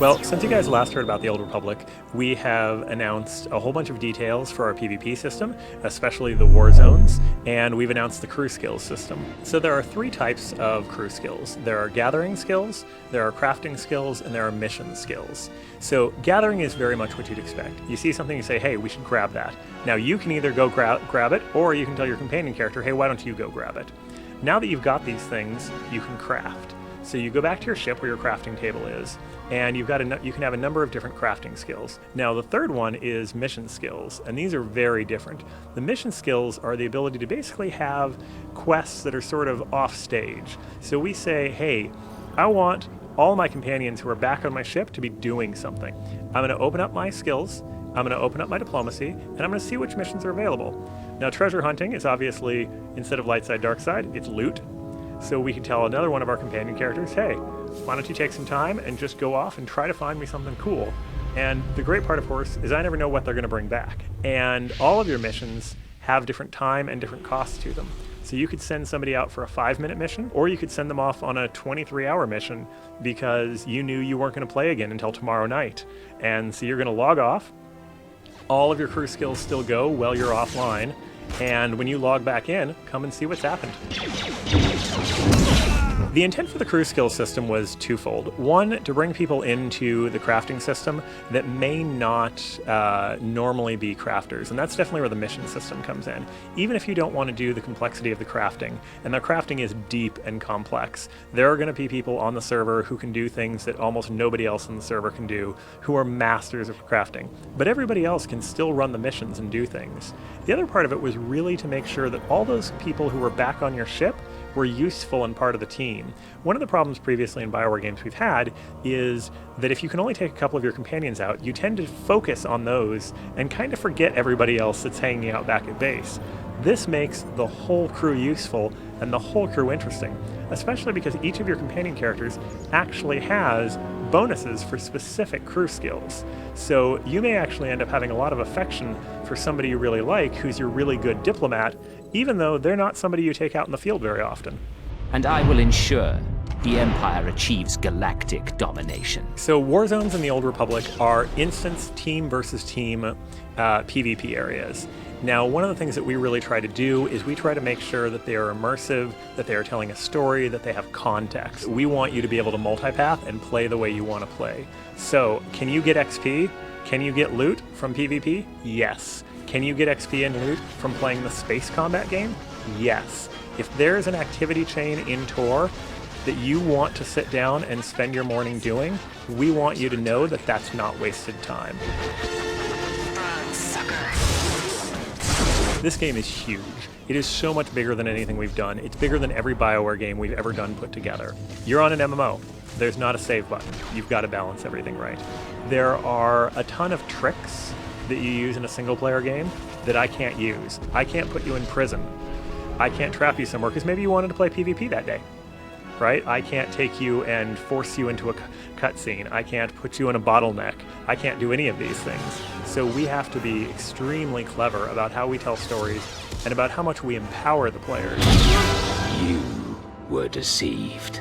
Well, since you guys last heard about the Old Republic, we have announced a whole bunch of details for our PvP system, especially the war zones, and we've announced the crew skills system. So there are three types of crew skills. There are gathering skills, there are crafting skills, and there are mission skills. So gathering is very much what you'd expect. You see something, you say, hey, we should grab that. Now you can either go grab it, or you can tell your companion character, hey, why don't you go grab it? Now that you've got these things, you can craft. So you go back to your ship where your crafting table is, and you can have a number of different crafting skills. Now the third one is mission skills, and these are very different. The mission skills are the ability to basically have quests that are sort of off stage. So we say, hey, I want all my companions who are back on my ship to be doing something. I'm going to open up my skills, I'm going to open up my diplomacy, and I'm going to see which missions are available. Now treasure hunting is obviously, instead of light side, dark side, it's loot. So we can tell another one of our companion characters, hey, why don't you take some time and just go off and try to find me something cool. And the great part, of course, is I never know what they're going to bring back. And all of your missions have different time and different costs to them. So you could send somebody out for a 5-minute mission, or you could send them off on a 23-hour mission because you knew you weren't going to play again until tomorrow night. And so you're going to log off. All of your crew skills still go while you're offline. And when you log back in, come and see what's happened. The intent for the crew skill system was twofold. One, to bring people into the crafting system that may not normally be crafters, and that's definitely where the mission system comes in. Even if you don't want to do the complexity of the crafting, and the crafting is deep and complex, there are going to be people on the server who can do things that almost nobody else in the server can do, who are masters of crafting. But everybody else can still run the missions and do things. The other part of it was really to make sure that all those people who were back on your ship were useful and part of the team. One of the problems previously in BioWare games we've had is that if you can only take a couple of your companions out, you tend to focus on those and kind of forget everybody else that's hanging out back at base. This makes the whole crew useful and the whole crew interesting, especially because each of your companion characters actually has bonuses for specific crew skills. So you may actually end up having a lot of affection for somebody you really like who's your really good diplomat, even though they're not somebody you take out in the field very often. And I will ensure the Empire achieves galactic domination. So war zones in the Old Republic are instance team versus team PvP areas. Now, one of the things that we really try to do is we try to make sure that they are immersive, that they are telling a story, that they have context. We want you to be able to multipath and play the way you want to play. So, can you get XP? Can you get loot from PvP? Yes. Can you get XP and loot from playing the space combat game? Yes. If there's an activity chain in Tor that you want to sit down and spend your morning doing, we want you to know that that's not wasted time. This game is huge. It is so much bigger than anything we've done. It's bigger than every BioWare game we've ever done put together. You're on an MMO. There's not a save button. You've got to balance everything right. There are a ton of tricks that you use in a single-player game that I can't use. I can't put you in prison. I can't trap you somewhere because maybe you wanted to play PvP that day, right? I can't take you and force you into a cutscene. I can't put you in a bottleneck. I can't do any of these things. So we have to be extremely clever about how we tell stories and about how much we empower the players. You were deceived.